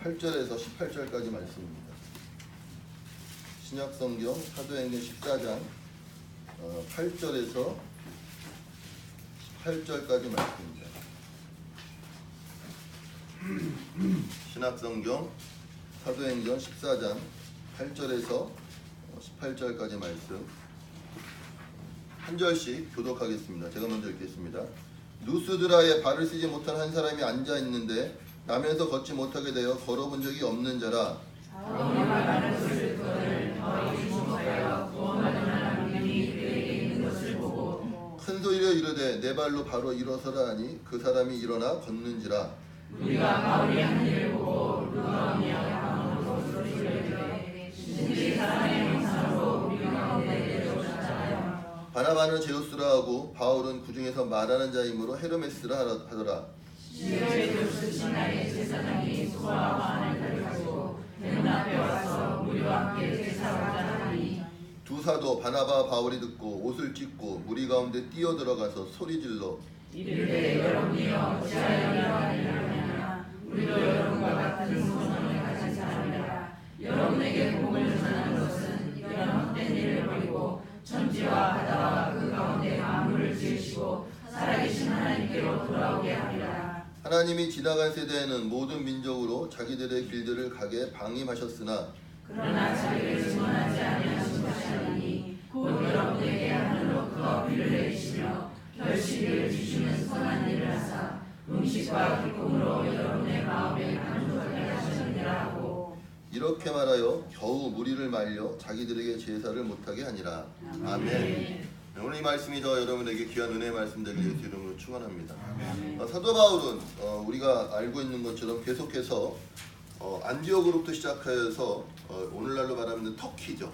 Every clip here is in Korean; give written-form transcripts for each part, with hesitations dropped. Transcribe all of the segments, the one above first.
8절에서 18절까지 말씀입니다. 신약성경 사도행전 14장 8절에서 18절까지 말씀입니다. 신약성경 사도행전 14장 8절에서 18절까지 말씀 한 절씩 교독하겠습니다. 제가 먼저 읽겠습니다. 루스드라에 발을 쓰지 못한 한 사람이 앉아 있는데 나면서 걷지 못하게 되어 걸어본 적이 없는 자라. 큰 소리로 이르되 내 발로 바로 일어서라 하니 그 사람이 일어나 걷는지라. 우리가 바울이 한 일을 보고 루가오니아 강으로 소리를 이르되 신들이 사람의 형상으로 우리 가운데 내려오셨잖아요. 바나바는 제우스라 하고 바울은 그 중에서 말하는 자이므로 헤르메스라 하더라. 제우스 신하의 제사장이 소와 관을 가지고 대문 앞에 와서 우리와 함께 제사하자 하니 두 사도 바나바 바울이 듣고 옷을 찢고 무리 가운데 뛰어 들어가서 소리질러 이르되 여러분이여 어찌하여 이러한 일을 하느냐. 우리도 여러분과 같은 소원을 가진 사람이라. 여러분에게 복음을 전하는 것은 이런 헛된 일을 버리고 천지와 바다와 그 가운데 만물을 지으시고 살아계신 하나님께로 돌아오게 하리라. 하나님이 지나간 세대에는 모든 민족으로 자기들의 길들을 가게 방임하셨으나 그러나 자기를 증언하지 아니하신 것이 아니니 곧 여러분에게 하늘로 그 비를 내리시며 결실을 주시는 선한 일을 하사 음식과 기쁨으로 여러분의 마음에 만족하게 하셨느니라 하고 이렇게 말하여 겨우 무리를 말려 자기들에게 제사를 못하게 하니라. 아멘. 오늘 이 말씀이 저 여러분에게 귀한 은혜의 말씀 되길 예수 이름으로 축원합니다. 사도 바울은 우리가 알고 있는 것처럼 계속해서 안디옥으로부터 시작하여서 오늘날로 말하면 터키죠.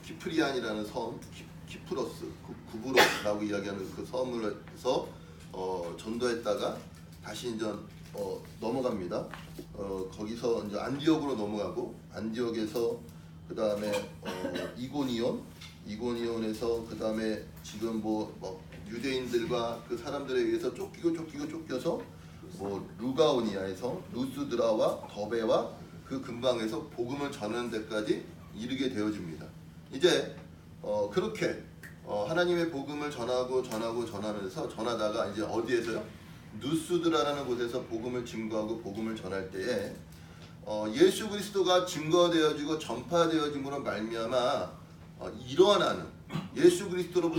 키프리안이라는 섬, 키프로스, 구브로라고 이야기하는 그 섬을서 전도했다가 다시 이제 넘어갑니다. 거기서 이제 안디옥으로 넘어가고 안디옥에서 그 다음에 이고니온에서 그 다음에 지금 뭐 유대인들과 그 사람들에 의해서 쫓겨서 루가오니아에서 루스드라와 더베와 그 근방에서 복음을 전하는 데까지 이르게 되어집니다. 이제 그렇게 하나님의 복음을 전하면서 전하다가 이제 어디에서요? 루스드라라는 곳에서 복음을 증거하고 복음을 전할 때에 예수 그리스도가 증거되어지고 전파되어짐으로 말미암아 일어나는 예수 그리스도로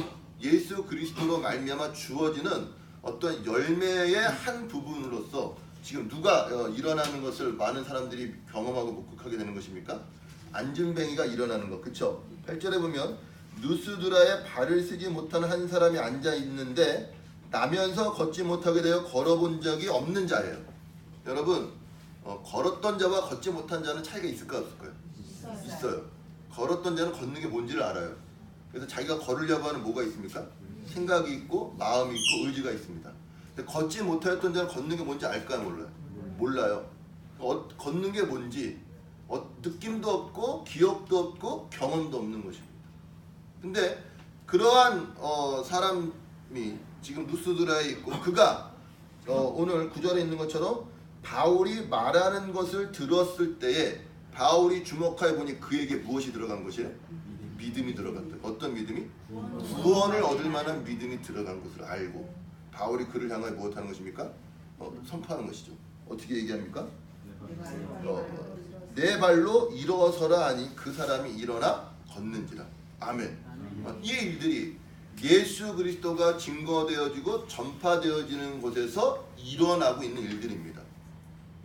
말미암아 주어지는 어떤 열매의 한 부분으로서 지금 누가 일어나는 것을 많은 사람들이 경험하고 목격하게 되는 것입니까? 안진뱅이가 일어나는 것, 그쵸? 8절에 보면 루스드라에 발을 쓰지 못하는 한 사람이 앉아 있는데 나면서 걷지 못하게 되어 걸어본 적이 없는 자예요. 여러분, 걸었던 자와 걷지 못한 자는 차이가 있을까 없을까요? 있어요. 걸었던 자는 걷는 게 뭔지를 알아요. 그래서 자기가 걸으려고 하는 뭐가 있습니까? 생각이 있고 마음이 있고 의지가 있습니다. 근데 걷지 못하였던 자는 걷는 게 뭔지 알까요? 몰라요. 걷는 게 뭔지 느낌도 없고 기억도 없고 경험도 없는 것입니다. 근데 그러한 사람이 지금 루스드라에 있고 그가 오늘 9절에 있는 것처럼 바울이 말하는 것을 들었을 때에 바울이 주목하여 보니 그에게 무엇이 들어간 것이에요? 믿음이 들어갔다. 어떤 믿음이? 구원을 얻을 만한 믿음이 들어간 것을 알고 바울이 그를 향하여 무엇하는 것입니까? 선포하는 것이죠. 어떻게 얘기합니까? 내 발로 일어서라 하니 그 사람이 일어나 걷는지라. 아멘. 이 일들이 예수 그리스도가 증거되어지고 전파되어지는 곳에서 일어나고 있는 일들입니다.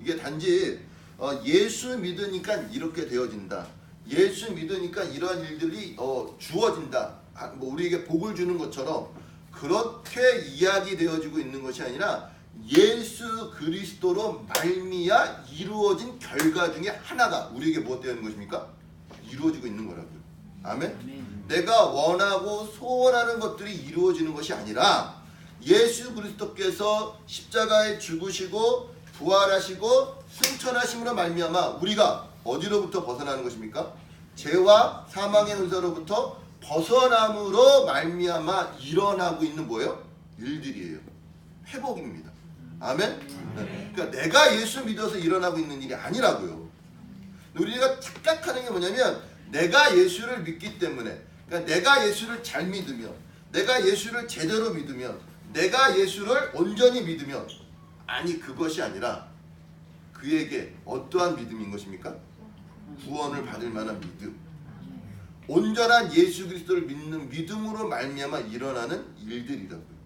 이게 단지 예수 믿으니까 이렇게 되어진다. 예수 믿으니까 이러한 일들이 주어진다. 뭐 우리에게 복을 주는 것처럼 그렇게 이야기되어지고 있는 것이 아니라 예수 그리스도로 말미암아 이루어진 결과 중에 하나가 우리에게 무엇 되는 것입니까? 이루어지고 있는 거라고요. 아멘. 내가 원하고 소원하는 것들이 이루어지는 것이 아니라 예수 그리스도께서 십자가에 죽으시고 부활하시고 승천하심으로 말미암아 우리가 어디로부터 벗어나는 것입니까? 죄와 사망의 은사로부터 벗어남으로 말미암아 일어나고 있는 뭐예요? 일들이에요. 회복입니다. 아멘? 네. 그러니까 내가 예수 믿어서 일어나고 있는 일이 아니라고요. 우리가 착각하는 게 뭐냐면 내가 예수를 믿기 때문에, 그러니까 내가 예수를 잘 믿으면, 내가 예수를 제대로 믿으면, 내가 예수를 온전히 믿으면, 아니 그것이 아니라 그에게 어떠한 믿음인 것입니까? 구원을 받을 만한 믿음, 온전한 예수 그리스도를 믿는 믿음으로 말미암아 일어나는 일들이라고요.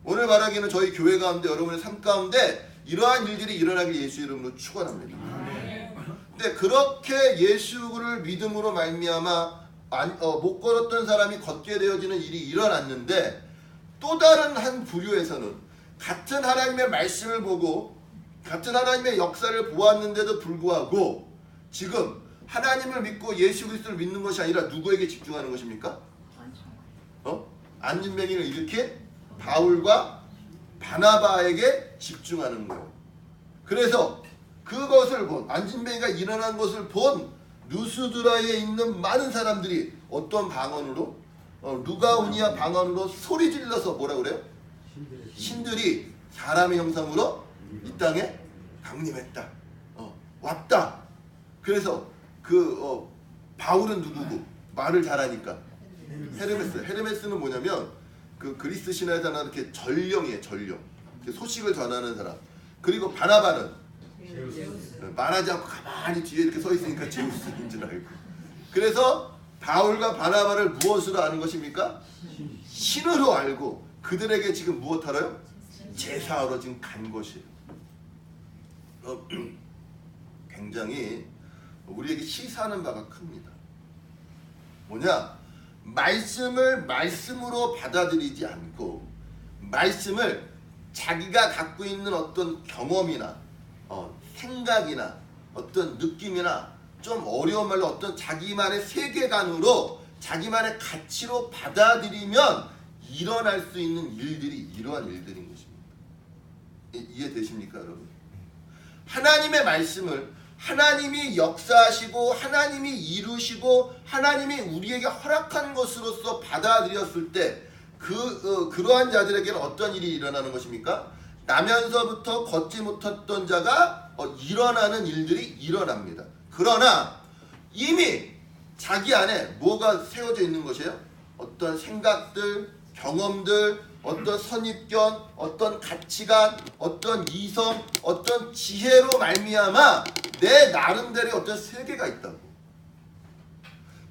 오늘 말하기는 저희 교회 가운데, 여러분의 삶 가운데 이러한 일들이 일어나길 예수 이름으로 축원합니다. 근데 그렇게 예수를 믿음으로 말미암아 못 걸었던 사람이 걷게 되어지는 일이 일어났는데, 또 다른 한 부류에서는 같은 하나님의 말씀을 보고 같은 하나님의 역사를 보았는데도 불구하고 지금 하나님을 믿고 예수 그리스도를 믿는 것이 아니라 누구에게 집중하는 것입니까? 안진뱅이를 일으킨 바울과 바나바에게 집중하는 거예요. 그래서 그것을 본, 안진뱅이가 일어난 것을 본 루스드라에 있는 많은 사람들이 어떤 방언으로, 루가오니아 방언으로 소리 질러서 뭐라 그래요? 신들이 사람의 형상으로 이 땅에 강림했다, 왔다. 그래서 바울은 누구고? 말을 잘하니까 헤르메스는 뭐냐면 그 그리스 신화에서 나는 이렇게 전령이에요. 전령, 소식을 전하는 사람. 그리고 바나바는 말하지 않고 가만히 뒤에 이렇게 서 있으니까 제우스인 줄 알고. 그래서 바울과 바나바를 무엇으로 아는 것입니까? 신으로 알고 그들에게 지금 무엇하러요? 제사하러 지금 간 것이에요. 굉장히 우리에게 시사하는 바가 큽니다. 뭐냐? 말씀을 말씀으로 받아들이지 않고 말씀을 자기가 갖고 있는 어떤 경험이나 생각이나 어떤 느낌이나, 좀 어려운 말로 어떤 자기만의 세계관으로 자기만의 가치로 받아들이면 일어날 수 있는 일들이 이러한 일들인 것입니다. 이해되십니까 여러분? 하나님의 말씀을 하나님이 역사하시고 하나님이 이루시고 하나님이 우리에게 허락한 것으로서 받아들였을 때 그러한 자들에게는 어떤 일이 일어나는 것입니까? 나면서부터 걷지 못했던 자가 일어나는 일들이 일어납니다. 그러나 이미 자기 안에 뭐가 세워져 있는 것이에요? 어떤 생각들, 경험들, 어떤 선입견, 어떤 가치관, 어떤 이성, 어떤 지혜로 말미암아 내 나름대로의 어떤 세계가 있다고.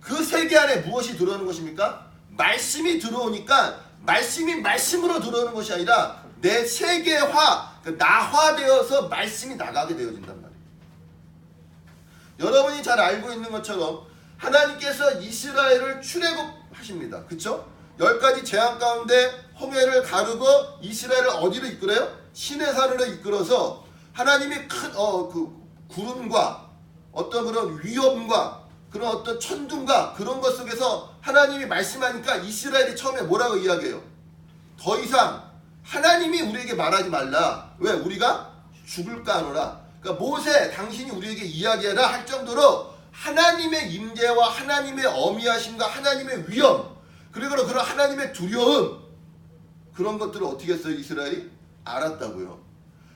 그 세계 안에 무엇이 들어오는 것입니까? 말씀이 들어오니까 말씀이 말씀으로 들어오는 것이 아니라 내 세계화, 나화되어서 말씀이 나가게 되어진단 말이에요. 여러분이 잘 알고 있는 것처럼 하나님께서 이스라엘을 출애굽하십니다. 그렇죠? 10가지 재앙 가운데 홍해를 가르고 이스라엘을 어디로 이끌어요? 시내산으로 이끌어서 하나님이 큰 구름과 어떤 그런 위험과 그런 어떤 천둥과 그런 것 속에서 하나님이 말씀하니까 이스라엘이 처음에 뭐라고 이야기해요? 더 이상 하나님이 우리에게 말하지 말라. 왜? 우리가 죽을까 하노라. 그러니까 모세, 당신이 우리에게 이야기해라 할 정도로 하나님의 임재와 하나님의 어미하심과 하나님의 위험, 그리고 그런 하나님의 두려움, 그런 것들을 어떻게 했어요? 이스라엘이 알았다고요.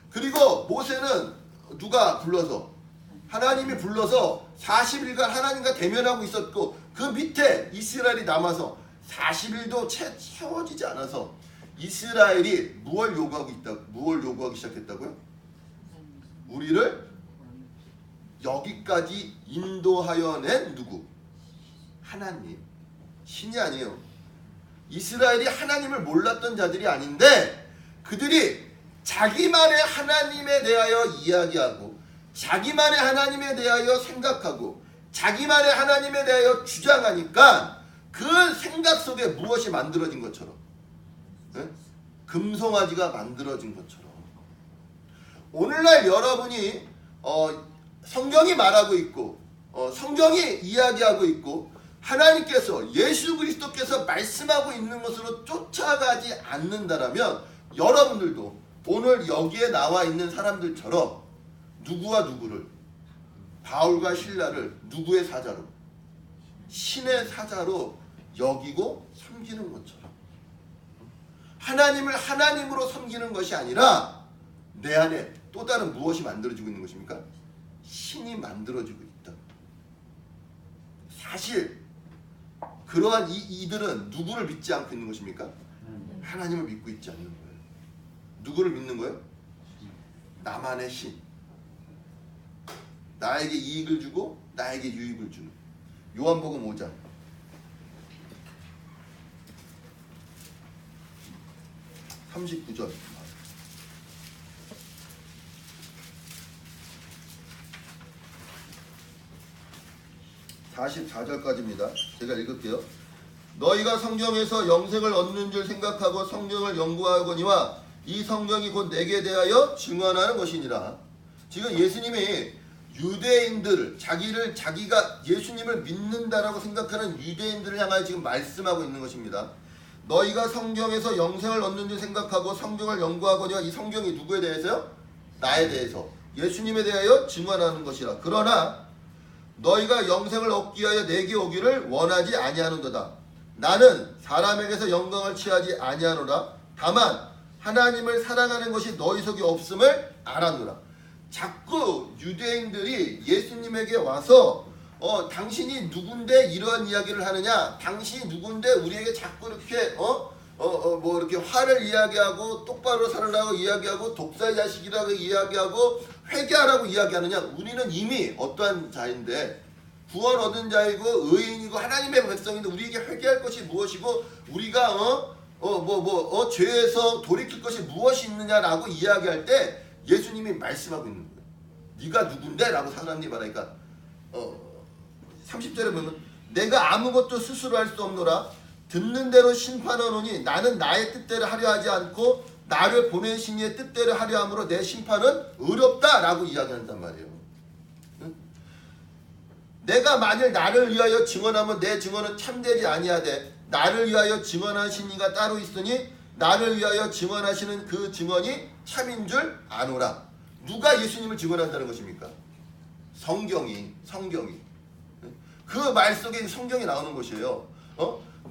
그리고 모세는 누가 불러서, 하나님이 불러서 40일간 하나님과 대면하고 있었고, 그 밑에 이스라엘이 남아서 40일도 채워지지 않아서 이스라엘이 무엇을 요구하기 시작했다고요? 우리를 여기까지 인도하여 낸 누구? 하나님. 신이 아니에요. 이스라엘이 하나님을 몰랐던 자들이 아닌데, 그들이 자기만의 하나님에 대하여 이야기하고 자기만의 하나님에 대하여 생각하고 자기만의 하나님에 대하여 주장하니까 그 생각 속에 무엇이 만들어진 것처럼, 네? 금송아지가 만들어진 것처럼, 오늘날 여러분이 성경이 말하고 있고 성경이 이야기하고 있고 하나님께서 예수 그리스도께서 말씀하고 있는 것으로 쫓아가지 않는다라면 여러분들도 오늘 여기에 나와 있는 사람들처럼 누구와 누구를, 바울과 실라를 누구의 사자로? 신의 사자로 여기고 섬기는 것처럼, 하나님을 하나님으로 섬기는 것이 아니라 내 안에 또 다른 무엇이 만들어지고 있는 것입니까? 신이 만들어지고 있다. 사실 그러한 이들은 누구를 믿지 않고 있는 것입니까? 하나님을 믿고 있지 않는 거예요. 누구를 믿는 거예요? 나만의 신. 나에게 이익을 주고 나에게 유익을 주는. 요한복음 5장 39절 44절까지입니다. 제가 읽을게요. 너희가 성경에서 영생을 얻는 줄 생각하고 성경을 연구하거니와 이 성경이 곧 내게 대하여 증언하는 것이니라. 지금 예수님이 유대인들, 자기가 예수님을 믿는다라고 생각하는 유대인들을 향하여 지금 말씀하고 있는 것입니다. 너희가 성경에서 영생을 얻는 줄 생각하고 성경을 연구하거니와 이 성경이 누구에 대해서요? 나에 대해서, 예수님에 대하여 증언하는 것이라. 그러나 너희가 영생을 얻기 위하여 내게 오기를 원하지 아니하는도다. 나는 사람에게서 영광을 취하지 아니하노라. 다만 하나님을 사랑하는 것이 너희 속에 없음을 알았노라. 자꾸 유대인들이 예수님에게 와서 당신이 누군데 이러한 이야기를 하느냐, 당신이 누군데 우리에게 자꾸 이렇게 뭐 이렇게 화를 이야기하고 똑바로 살으라고 이야기하고 독사의 자식이라고 이야기하고 회개하라고 이야기하느냐. 우리는 이미 어떠한 자인데 구원 얻은 자이고 의인이고 하나님의 백성인데 우리에게 회개할 것이 무엇이고 우리가 죄에서 돌이킬 것이 무엇이 있느냐라고 이야기할 때 예수님이 말씀하고 있는 거예요. 네가 누군데? 라고 사람들이 말하니까 30절에 보면 내가 아무것도 스스로 할 수 없노라. 듣는 대로 심판하노니 나는 나의 뜻대로 하려 하지 않고 나를 보내신 이의 뜻대로 하려 함으로 내 심판은 의롭다 라고 이야기한단 말이에요. 응? 내가 만일 나를 위하여 증언하면 내 증언은 참되지 아니하되 나를 위하여 증언하신 이가 따로 있으니 나를 위하여 증언하시는 그 증언이 참인 줄 아노라. 누가 예수님을 증언한다는 것입니까? 성경이. 그 말 속에 성경이 나오는 것이에요.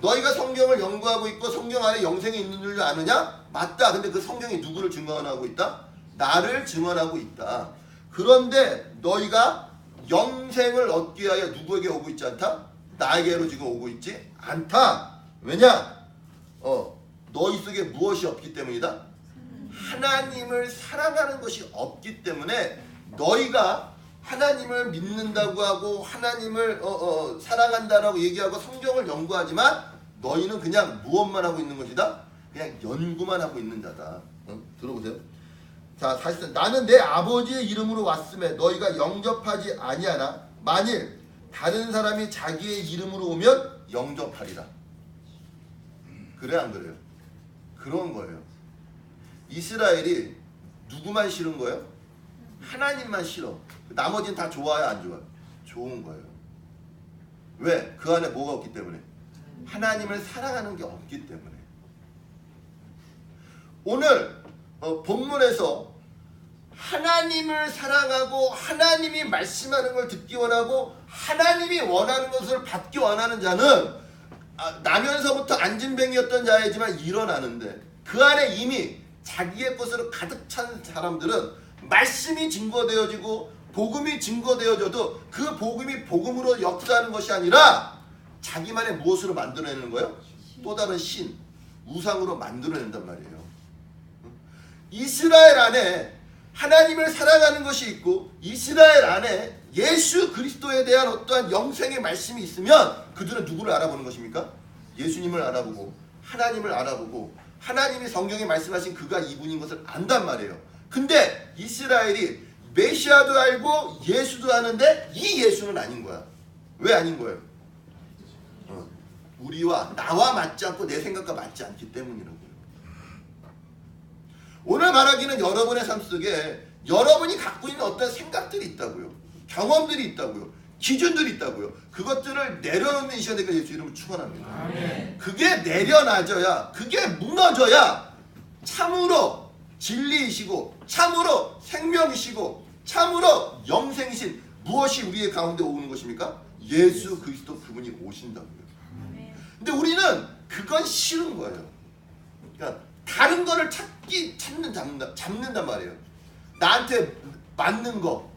너희가 성경을 연구하고 있고 성경 안에 영생이 있는 줄 아느냐? 맞다. 근데 그 성경이 누구를 증언하고 있다? 나를 증언하고 있다. 그런데 너희가 영생을 얻기 위하여 누구에게 오고 있지 않다? 나에게로 지금 오고 있지 않다. 왜냐? 너희 속에 무엇이 없기 때문이다? 하나님을 사랑하는 것이 없기 때문에 너희가 하나님을 믿는다고 하고 하나님을 사랑한다라고 얘기하고 성경을 연구하지만 너희는 그냥 무엇만 하고 있는 것이다? 그냥 연구만 하고 있는 자다. 들어보세요. 자, 40절. 나는 내 아버지의 이름으로 왔음에 너희가 영접하지 아니하나 만일 다른 사람이 자기의 이름으로 오면 영접하리라. 그래 안 그래요? 그런 거예요. 이스라엘이 누구만 싫은 거예요? 하나님만 싫어. 나머지는 다 좋아요, 안 좋아요? 좋은 거예요. 왜? 그 안에 뭐가 없기 때문에? 하나님을 사랑하는 게 없기 때문에. 오늘 본문에서 하나님을 사랑하고 하나님이 말씀하는 걸 듣기 원하고 하나님이 원하는 것을 받기 원하는 자는 나면서부터 안진뱅이였던 자이지만 일어나는데 그 안에 이미 자기의 것으로 가득 찬 사람들은 말씀이 증거되어지고 복음이 증거되어져도 그 복음이 복음으로 역사하는 것이 아니라 자기만의 무엇으로 만들어내는 거예요? 또 다른 신, 우상으로 만들어낸단 말이에요. 이스라엘 안에 하나님을 사랑하는 것이 있고 이스라엘 안에 예수 그리스도에 대한 어떠한 영생의 말씀이 있으면 그들은 누구를 알아보는 것입니까? 예수님을 알아보고 하나님을 알아보고 하나님이 성경에 말씀하신 그가 이분인 것을 안단 말이에요. 근데 이스라엘이 메시아도 알고 예수도 아는데 이 예수는 아닌 거야. 왜 아닌 거예요? 우리와 나와 맞지 않고 내 생각과 맞지 않기 때문이라고요. 오늘 말하기는 여러분의 삶 속에 여러분이 갖고 있는 어떤 생각들이 있다고요. 경험들이 있다고요. 기준들이 있다고요. 그것들을 내려놓는 이 시간에 예수 이름을 축원합니다. 아멘. 그게 내려놔져야, 그게 무너져야 참으로 진리이시고 참으로 생명이시고 참으로 영생이신 무엇이 우리의 가운데 오는 것입니까? 예수 그리스도 그분이 오신다고요. 근데 우리는 그건 싫은 거예요. 그러니까 다른 거를 잡는단 말이에요. 나한테 맞는 거,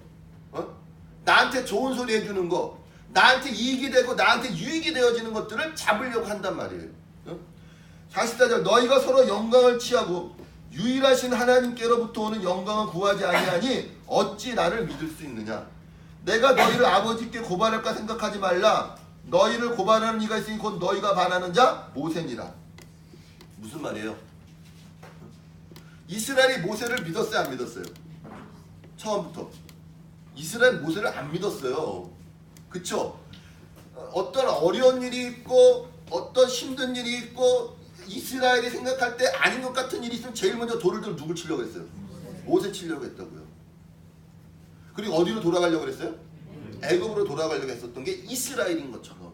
나한테 좋은 소리 해주는 거, 나한테 이익이 되고 나한테 유익이 되어지는 것들을 잡으려고 한단 말이에요. 44절 너희가 서로 영광을 취하고 유일하신 하나님께로부터 오는 영광을 구하지 아니하니 어찌 나를 믿을 수 있느냐. 내가 너희를 아버지께 고발할까 생각하지 말라. 너희를 고발하는 이가 있으니 곧 너희가 반하는 자 모세니라. 무슨 말이에요? 이스라엘이 모세를 믿었어요, 안 믿었어요? 처음부터 이스라엘 모세를 안 믿었어요. 그쵸? 어떤 어려운 일이 있고 어떤 힘든 일이 있고 이스라엘이 생각할 때 아닌 것 같은 일이 있으면 제일 먼저 돌을 들어 누굴 치려고 했어요? 모세 치려고 했다고요. 그리고 어디로 돌아가려고 했어요? 애굽으로 돌아가려고 했었던 게 이스라엘인 것처럼.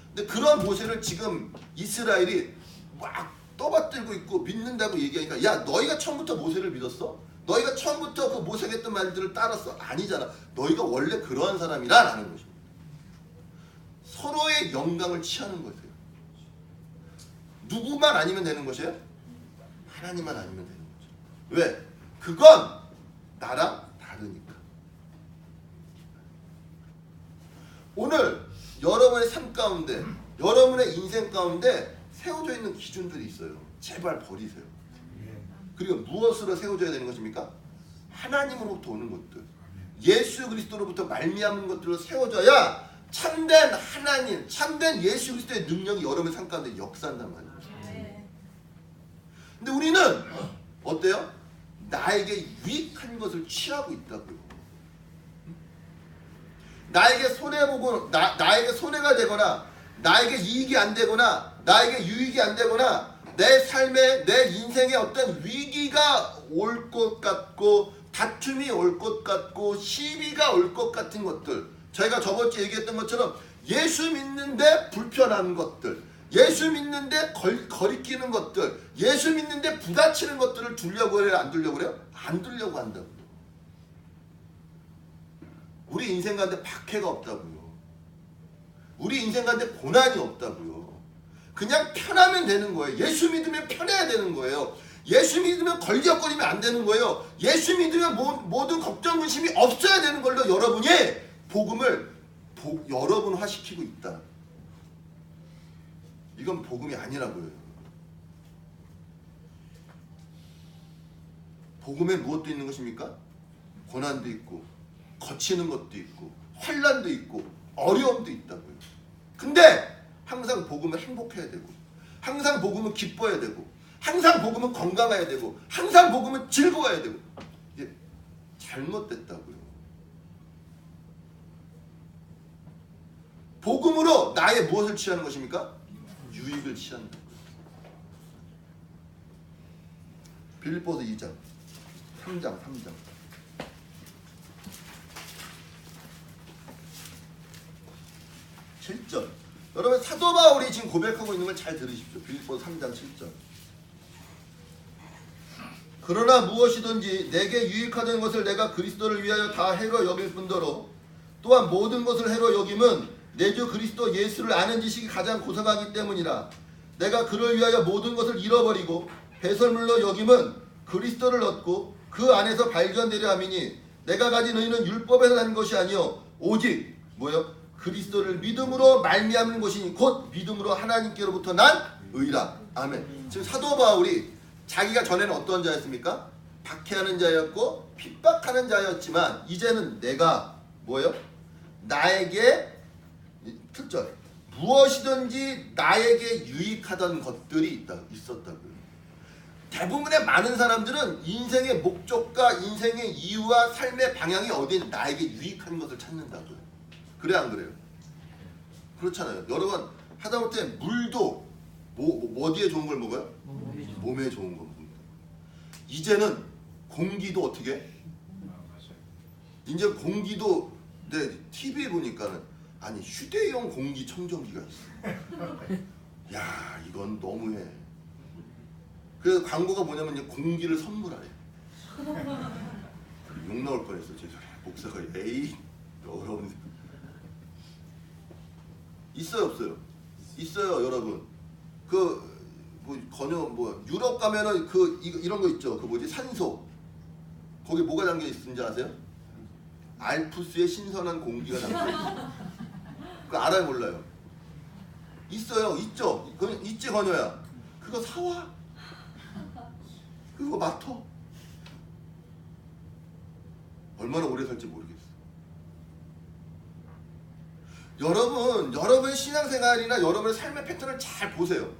근데 그런 모세를 지금 이스라엘이 막 떠받들고 있고 믿는다고 얘기하니까 야 너희가 처음부터 모세를 믿었어? 너희가 처음부터 그 모세가 했던 말들을 따랐어? 아니잖아. 너희가 원래 그러한 사람이라 라는 것입니다. 서로의 영광을 취하는 거예요. 누구만 아니면 되는 것이에요? 하나님만 아니면 되는 거죠. 왜? 그건 나랑 다르니까. 오늘 여러분의 삶 가운데 여러분의 인생 가운데 세워져 있는 기준들이 있어요. 제발 버리세요. 그리고 무엇으로 세워져야 되는 것입니까? 하나님으로부터 오는 것들, 예수 그리스도로부터 말미암은 것들로 세워져야 참된 하나님, 참된 예수 그리스도의 능력이 여러분의 삶 가운데 역사한단 말이에요. 근데 우리는 어때요? 나에게 유익한 것을 취하고 있다고요. 나에게 손해보고 나에게 손해가 되거나 나에게 이익이 안 되거나 나에게 유익이 안 되거나 내 삶에 내 인생에 어떤 위기가 올 것 같고 다툼이 올 것 같고 시비가 올 것 같은 것들, 저희가 저번주에 얘기했던 것처럼 예수 믿는데 불편한 것들, 예수 믿는데 거리끼는 것들, 예수 믿는데 부딪히는 것들을 두려고 해요? 안 두려고 그래요? 안 두려고 한다고요. 우리 인생 가운데 박해가 없다고요. 우리 인생 가운데 고난이 없다고요. 그냥 편하면 되는 거예요. 예수 믿으면 편해야 되는 거예요. 예수 믿으면 걸적거리면 안 되는 거예요. 예수 믿으면 모든 걱정 근심이 없어야 되는 걸로 여러분이 복음을 여러분화시키고 있다. 이건 복음이 아니라고요. 복음에 무엇도 있는 것입니까? 고난도 있고 거치는 것도 있고 환난도 있고 어려움도 있다고요. 근데 항상 복음은 행복해야 되고 항상 복음은 기뻐야 되고 항상 복음은 건강해야 되고 항상 복음은 즐거워야 되고 이게 잘못됐다고요. 복음으로 나의 무엇을 취하는 것입니까? 유익을 취한다. 빌립보서 2장 3장 7절. 여러분 사도 바울이 지금 고백하고 있는 걸 잘 들으십시오. 빌립보서 3장 7절. 그러나 무엇이든지 내게 유익하던 것을 내가 그리스도를 위하여 다 해로 여길 뿐더러 또한 모든 것을 해로 여김은 내 주 그리스도 예수를 아는 지식이 가장 고상하기 때문이라. 내가 그를 위하여 모든 것을 잃어버리고 배설물로 여김은 그리스도를 얻고 그 안에서 발견되려 함이니 내가 가진 의는 율법에서 난 것이 아니요 오직 뭐요? 그리스도를 믿음으로 말미암는 것이니 곧 믿음으로 하나님께로부터 난 의라. 아멘. 지금 사도 바울이 자기가 전에는 어떤 자였습니까? 박해하는 자였고 핍박하는 자였지만 이제는 내가 뭐예요? 나에게 7절 무엇이든지 나에게 유익하던 것들이 있었다고요. 대부분의 많은 사람들은 인생의 목적과 인생의 이유와 삶의 방향이 어디에 나에게 유익한 것을 찾는다고요. 그래 안 그래요? 그렇잖아요. 여러분 하다못해 물도 어디에 좋은 걸 먹어요? 몸에 좋은 거 먹는다. 이제는 공기도 어떻게 해? 이제 공기도 내 TV에 보니까는 아니 휴대용 공기청정기가 있어. 야 이건 너무해. 그래서 광고가 뭐냐면 이제 공기를 선물하래. 욕 나올 뻔했어. 죄송해요. 목사가 에이 어려운. 있어요 없어요? 있어요 여러분. 뭐 유럽 가면은 이런 거 있죠. 그 뭐지 산소. 거기 뭐가 담겨 있는지 아세요? 알프스의 신선한 공기가 담겨 있어요. 그거 알아요 몰라요? 있어요. 있죠? 그건 있지 건효야. 그거 사와. 그거 맡어. 얼마나 오래 살지 모르겠어. 여러분의 신앙생활이나 여러분의 삶의 패턴을 잘 보세요.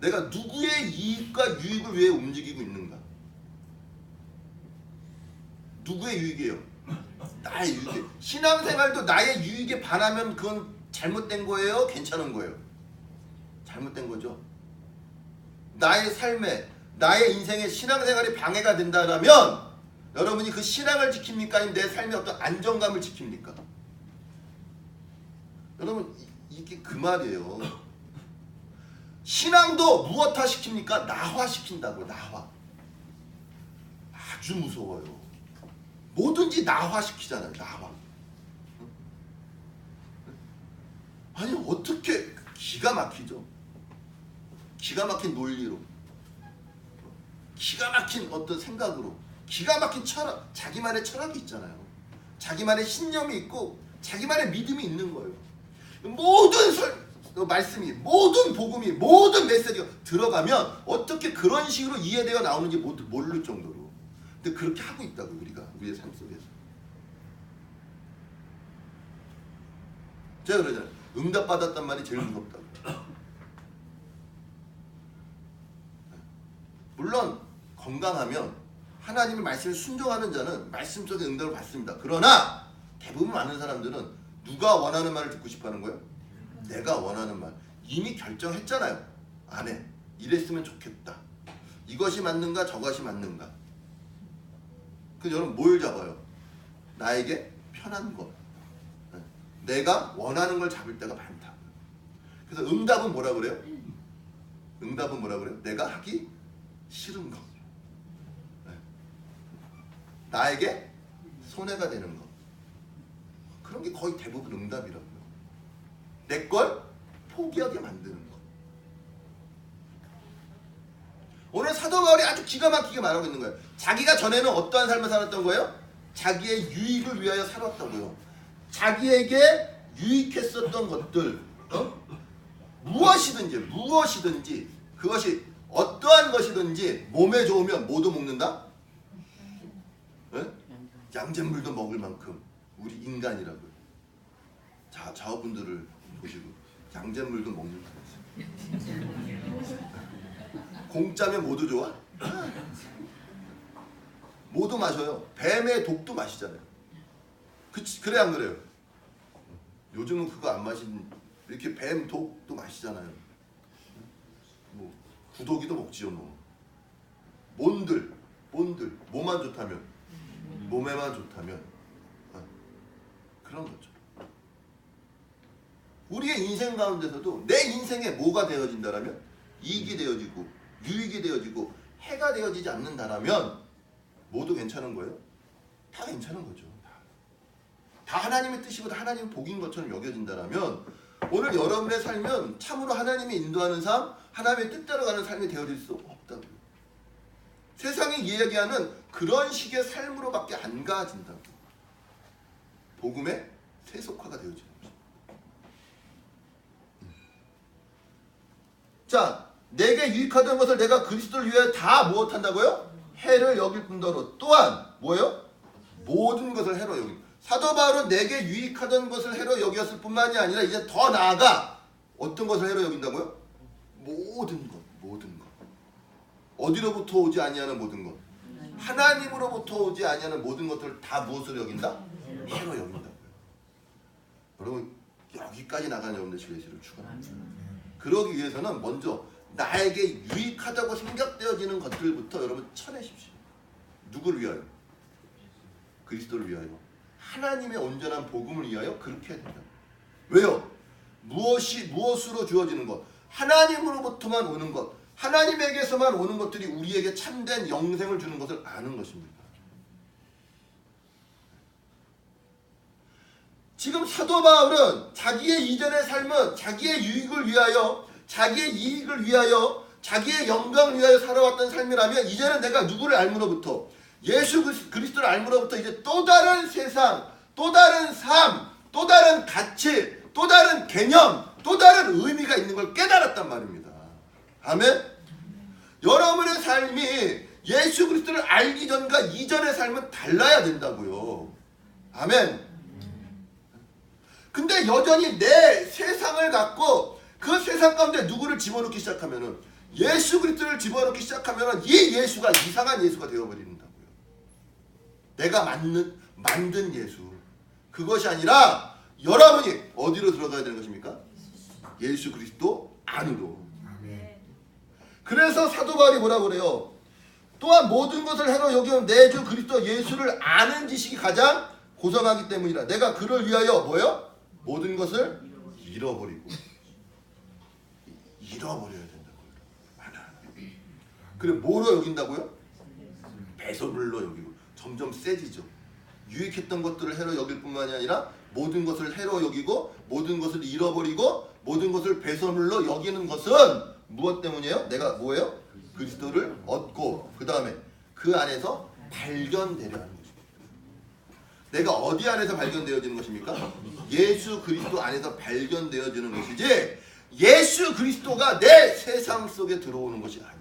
내가 누구의 이익과 유익을 위해 움직이고 있는가? 누구의 유익이에요? 나의 유익이에요. 신앙생활도 나의 유익에 반하면 그건 잘못된 거예요? 괜찮은 거예요? 잘못된 거죠. 나의 삶에, 나의 인생에 신앙생활이 방해가 된다면 여러분이 그 신앙을 지킵니까? 아니면 내 삶의 어떤 안정감을 지킵니까? 여러분 이게 그 말이에요. 신앙도 무엇화 시킵니까? 나화 시킨다고요. 나화. 아주 무서워요. 뭐든지 나화 시키잖아요. 나화. 아니 어떻게 기가 막히죠. 기가 막힌 논리로, 기가 막힌 어떤 생각으로, 기가 막힌 철학, 자기만의 철학이 있잖아요. 자기만의 신념이 있고 자기만의 믿음이 있는 거예요. 모든 말씀이, 모든 복음이, 모든 메시지가 들어가면 어떻게 그런 식으로 이해되어 나오는지 모를 정도로. 근데 그렇게 하고 있다고 우리의 삶 속에서. 제가 그러잖아요. 응답받았단 말이 제일 무섭다고. 물론 건강하면 하나님의 말씀에 순종하는 자는 말씀 속에 응답을 받습니다. 그러나 대부분 많은 사람들은 누가 원하는 말을 듣고 싶어하는 거예요? 내가 원하는 말. 이미 결정했잖아요. 안 해. 이랬으면 좋겠다. 이것이 맞는가 저것이 맞는가. 그래서 여러분 뭘 잡아요? 나에게 편한 것. 내가 원하는 걸 잡을 때가 많다. 그래서 응답은 뭐라 그래요? 응답은 뭐라 그래요? 내가 하기 싫은 것. 나에게 손해가 되는 것. 그런 게 거의 대부분 응답이라고요. 내 걸 포기하게 만드는 것. 오늘 사도 바울이 아주 기가 막히게 말하고 있는 거예요. 자기가 전에는 어떠한 삶을 살았던 거예요? 자기의 유익을 위하여 살았다고요. 자기에게 유익했었던 것들, 무엇이든지 그것이 어떠한 것이든지 몸에 좋으면 모두 먹는다? 양잿물도 먹을 만큼 우리 인간이라고요. 자, 자어분들을 보시고 양잿물도 먹는 거예요. 공짜면 모두 좋아? 모두 마셔요. 뱀의 독도 마시잖아요. 그래 안 그래요? 요즘은 그거 안 마신 이렇게 뱀 독도 마시잖아요. 뭐 구더기도 먹지요 뭐. 몬들 뭐만 좋다면, 몸에만 좋다면 그런 거죠. 우리의 인생 가운데서도 내 인생에 뭐가 되어진다라면 이익이 되어지고 유익이 되어지고 해가 되어지지 않는다라면 모두 괜찮은 거예요? 다 괜찮은 거죠. 다 하나님의 뜻이고 다 하나님의 복인 것처럼 여겨진다라면 오늘 여러분의 삶은 참으로 하나님이 인도하는 삶, 하나님의 뜻대로 가는 삶이 되어질 수 없다고요. 세상이 이야기하는 그런 식의 삶으로밖에 안 가진다고. 복음의 세속화가 되어지는 거죠. 자, 내게 유익하던 것을 내가 그리스도를 위하여 다 무엇한다고요? 해를 여길 뿐더러 또한 뭐예요? 모든 것을 해로 여기. 사도 바울은 내게 유익하던 것을 해로 여겼을 뿐만이 아니라 이제 더 나아가 어떤 것을 해로 여긴다고요? 모든 것. 어디로부터 오지 아니하는 모든 것. 하나님으로부터 오지 아니하는 모든 것들을 다 무엇으로 여긴다? 해로 여긴다고요. 여러분 여기까지 나가는 여러분들 지혜를 추구합니다. 그러기 위해서는 먼저 나에게 유익하다고 생각되어지는 것들부터 여러분 쳐내십시오. 누구를 위하여? 그리스도를 위하여. 하나님의 온전한 복음을 위하여 그렇게 해야 된다. 왜요? 무엇으로 주어지는 것? 하나님으로부터만 오는 것. 하나님에게서만 오는 것들이 우리에게 참된 영생을 주는 것을 아는 것입니다. 지금 사도 바울은 자기의 이전의 삶은 자기의 유익을 위하여, 자기의 이익을 위하여, 자기의 영광을 위하여 살아왔던 삶이라면 이제는 내가 누구를 알므로부터 예수 그리스도를 알므로부터 이제 또 다른 세상, 또 다른 삶, 또 다른 가치, 또 다른 개념, 또 다른 의미가 있는 걸 깨달았단 말입니다. 아멘. 여러분의 삶이 예수 그리스도를 알기 전과 이전의 삶은 달라야 된다고요. 아멘. 근데 여전히 내 세상을 갖고 그 세상 가운데 누구를 집어넣기 시작하면은, 예수 그리스도를 집어넣기 시작하면은 이 예수가 이상한 예수가 되어버린다고요. 내가 만든 예수. 그것이 아니라 여러분이 어디로 들어가야 되는 것입니까? 예수 그리스도 안으로. 그래서 사도 바울이 뭐라고 그래요? 또한 모든 것을 해로 여기는 내 주 그리스도 예수를 아는 지식이 가장 고상하기 때문이라. 내가 그를 위하여 뭐요? 모든 것을 잃어버리고. 잃어버려야 된다고요. 그래 뭐로 여긴다고요? 배설물로 여기고. 점점 세지죠. 유익했던 것들을 해로 여길 뿐만이 아니라 모든 것을 해로 여기고, 모든 것을 잃어버리고, 모든 것을 배설물로 여기는 것은 무엇 때문이에요? 내가 뭐예요? 그리스도를 얻고 그 다음에 그 안에서 발견되려 하는 것입니다. 내가 어디 안에서 발견되어지는 것입니까? 예수 그리스도 안에서 발견되어지는 것이지, 예수 그리스도가 내 세상 속에 들어오는 것이 아니라.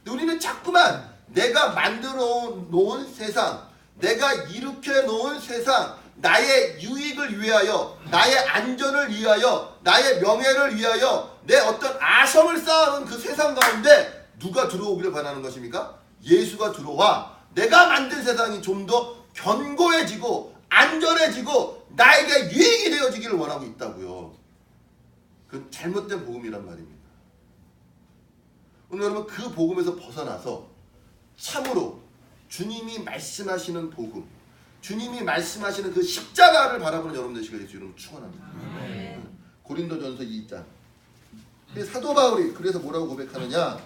우리는 자꾸만 내가 만들어 놓은 세상, 내가 일으켜 놓은 세상, 나의 유익을 위하여, 나의 안전을 위하여, 나의 명예를 위하여 내 어떤 아성을 쌓아놓은 그 세상 가운데 누가 들어오기를 바라는 것입니까? 예수가 들어와 내가 만든 세상이 좀 더 견고해지고 안전해지고 나에게 유익이 되어지기를 원하고 있다고요. 그 잘못된 복음이란 말입니다. 오늘 여러분 그 복음에서 벗어나서 참으로 주님이 말씀하시는 복음, 주님이 말씀하시는 그 십자가를 바라보는 여러분들 되시길 예수 이름으로 축원합니다. 고린도전서 2장. 사도 바울이 그래서 뭐라고 고백하느냐?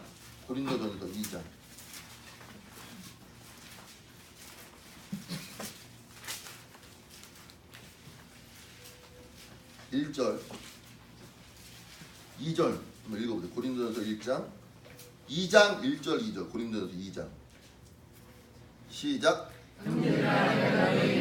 고린도전서 2장 1절 2절 한번 읽어보세요. 고린도전서 2장 1절 2절 고린도전서 2장 시작.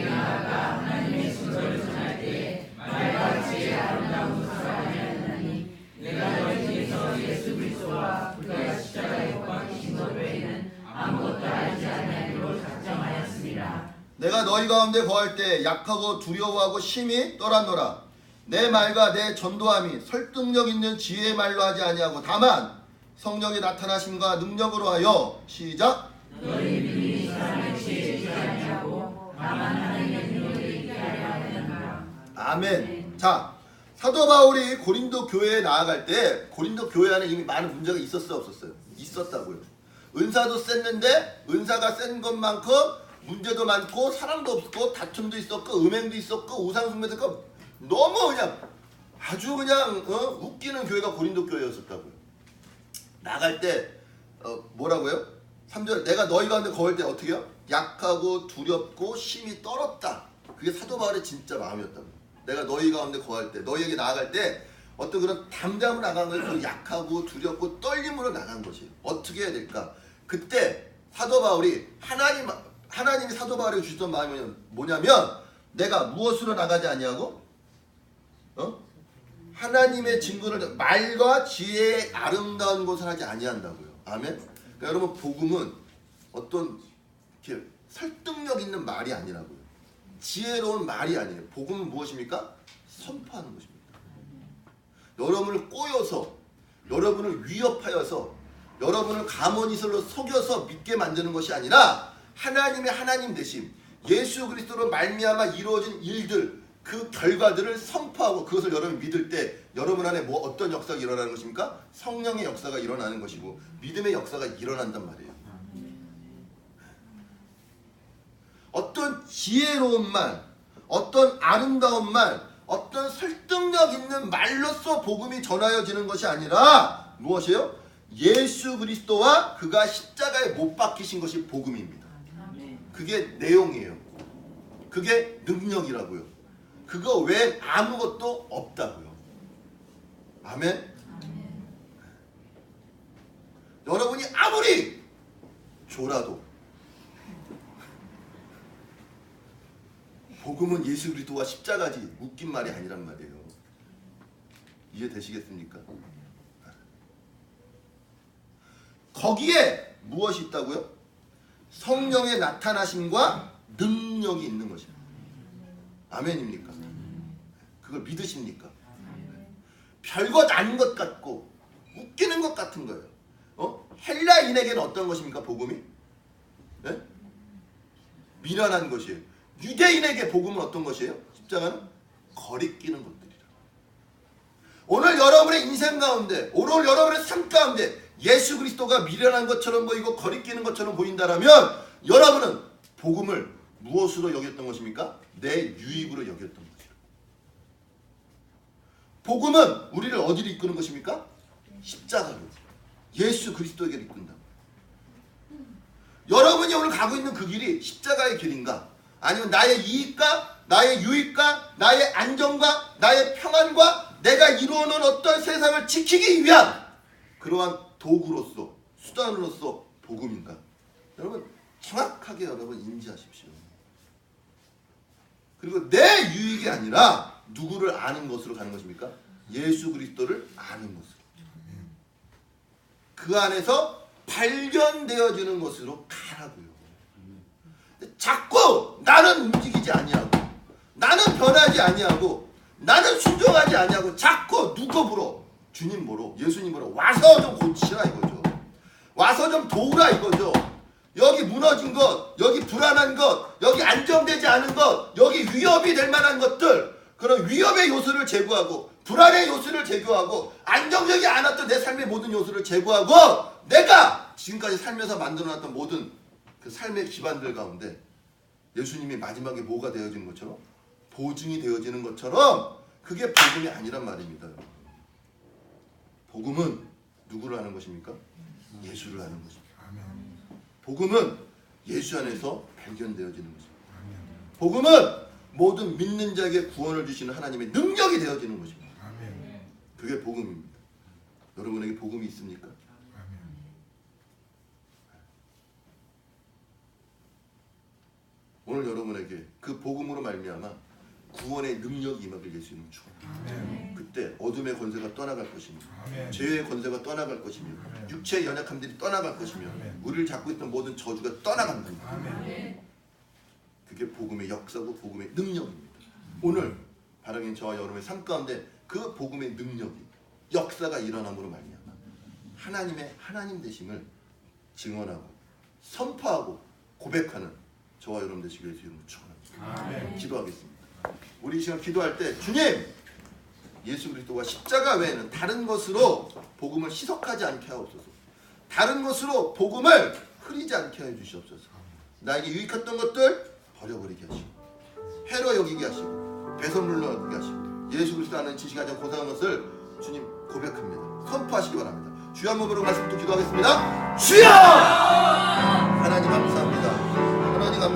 하나님의 신조를 전할 때 말과 지혜의 아름다운 것을 아니하였나니 내가 너희에게서 예수 그리스도와 그가 십자가에 못 박히신 것 외에는 아무것도 알지 아니하기로 작정하였습니다. 내가 너희 가운데 거할 때 약하고 두려워하고 심히 떨었노라. 내 말과 내 전도함이 설득력 있는 지혜의 말로 하지 아니하고 다만 성령의 나타나심과 능력으로 하여 시작. 너희 믿음이 사람의 지혜이지 아니하고 다만 하나님의 능력에 있게 하려 하느니라. 아멘. 자, 사도 바울이 고린도 교회에 나아갈 때 고린도 교회 안에 이미 많은 문제가 있었어요, 없었어요? 있었다고요. 은사도 셌는데 은사가 센 것만큼 문제도 많고 사랑도 없었고 다툼도 있었고 음행도 있었고 우상숭배도 있었고 너무 그냥 아주 그냥 웃기는 교회가 고린도 교회였었다고요. 나갈 때 뭐라고요? 3절 내가 너희 가운데 거할 때 어떻게 해요? 약하고 두렵고 심히 떨었다. 그게 사도 바울의 진짜 마음이었다고. 내가 너희 가운데 거할 때 너희에게 나아갈 때 어떤 그런 담담으로 나간 거예요. 그 약하고 두렵고 떨림으로 나간 것이에요. 어떻게 해야 될까? 그때 사도 바울이 하나님이 사도 바울에게 주셨던 마음이 뭐냐면 내가 무엇으로 나가지 아니하고 하나님의 증거를 말과 지혜의 아름다운 것을 하지 아니한다고요. 아멘. 그러니까 여러분 복음은 어떤 이렇게 설득력 있는 말이 아니라고요. 지혜로운 말이 아니에요. 복음은 무엇입니까? 선포하는 것입니다. 여러분을 꼬여서, 여러분을 위협하여서, 여러분을 가모니설로 속여서 믿게 만드는 것이 아니라 하나님의 하나님 되심, 예수 그리스도로 말미암아 이루어진 일들, 그 결과들을 선포하고 그것을 여러분이 믿을 때 여러분 안에 뭐 어떤 역사가 일어나는 것입니까? 성령의 역사가 일어나는 것이고 믿음의 역사가 일어난단 말이에요. 어떤 지혜로운 말, 어떤 아름다운 말, 어떤 설득력 있는 말로써 복음이 전하여지는 것이 아니라 무엇이에요? 예수 그리스도와 그가 십자가에 못 박히신 것이 복음입니다. 그게 내용이에요. 그게 능력이라고요. 그거 외엔 아무것도 없다고요. 아멘? 여러분이 아무리 졸아도 복음은 예수 그리스도와 십자가지 웃긴 말이 아니란 말이에요. 이해되시겠습니까? 거기에 무엇이 있다고요? 성령의 나타나심과 능력이 있는 것입니다. 아멘입니까? 그걸 믿으십니까? 별것 아닌 것 같고 웃기는 것 같은 거예요. 헬라인에게는 어떤 것입니까? 복음이? 네? 미련한 것이에요. 유대인에게 복음은 어떤 것이에요? 십자가는 거리끼는 것들이라. 오늘 여러분의 인생 가운데, 오늘 여러분의 삶 가운데 예수 그리스도가 미련한 것처럼 보이고 거리끼는 것처럼 보인다라면 여러분은 복음을 무엇으로 여겼던 것입니까? 내 유익으로 여겼던 것이라. 복음은 우리를 어디로 이끄는 것입니까? 십자가로. 예수 그리스도에게 이끈다. 여러분이 오늘 가고 있는 그 길이 십자가의 길인가? 아니면 나의 이익과 나의 유익과 나의 안정과 나의 평안과 내가 이루어놓은 어떤 세상을 지키기 위한 그러한 도구로서 수단으로서 복음인가? 여러분 정확하게 여러분 인지하십시오. 그리고 내 유익이 아니라 누구를 아는 것으로 가는 것입니까? 예수 그리스도를 아는 것으로. 그 안에서 발견되어지는 것으로 가라고요. 자꾸 나는 움직이지 아니하고 나는 변하지 아니하고 나는 순종하지 아니하고 자꾸 누구 보러? 주님 보러, 예수님 보러 와서 좀 고치라 이거죠. 와서 좀 도우라 이거죠. 여기 무너진 것, 여기 불안한 것, 여기 안정되지 않은 것, 여기 위협이 될 만한 것들, 그런 위협의 요소를 제거하고 불안의 요소를 제거하고 안정적이 않았던 내 삶의 모든 요소를 제거하고 내가 지금까지 살면서 만들어놨던 모든 그 삶의 기반들 가운데 예수님이 마지막에 뭐가 되어진 것처럼 보증이 되어지는 것처럼 그게 복음이 아니란 말입니다. 복음은 누구를 아는 것입니까? 예수를 아는 것입니다. 복음은 예수 안에서 발견되어지는 것입니다. 복음은 모든 믿는 자에게 구원을 주시는 하나님의 능력이 되어지는 것입니다. 그게 복음입니다. 여러분에게 복음이 있습니까? 오늘 여러분에게 그 복음으로 말미암아 구원의 능력이 임하길 예수님은 축원합니다. 그때 어둠의 권세가 떠나갈 것이며 죄의 권세가 떠나갈 것이며 육체의 연약함들이 떠나갈 것이며 우리를 잡고 있던 모든 저주가 떠나간답니다. 그게 복음의 역사고 복음의 능력입니다. 오늘 바라긴 저와 여러분의 삶 가운데 그 복음의 능력이 역사가 일어남으로 말미암아 하나님의 하나님 되심을 증언하고 선포하고 고백하는 저와 여러분 되시길 예수 이름으로 축원합니다. 기도하겠습니다. 우리 이 시간 기도할 때 주님 예수 그리스도와 십자가 외에는 다른 것으로 복음을 희석하지 않게 하옵소서. 다른 것으로 복음을 흐리지 않게 해 주시옵소서. 나에게 유익했던 것들 버려버리게 하시고 해로 여기게 하시고 배설물로 여기게 하시고 예수 그리스도 안에 지식하지 않고 고상한 것을 주님 고백합니다. 선포하시기 바랍니다. 주여 한 몸으로 말씀도 기도하겠습니다. 주여! 하나님 감사합니다. 하나님 감사합니다.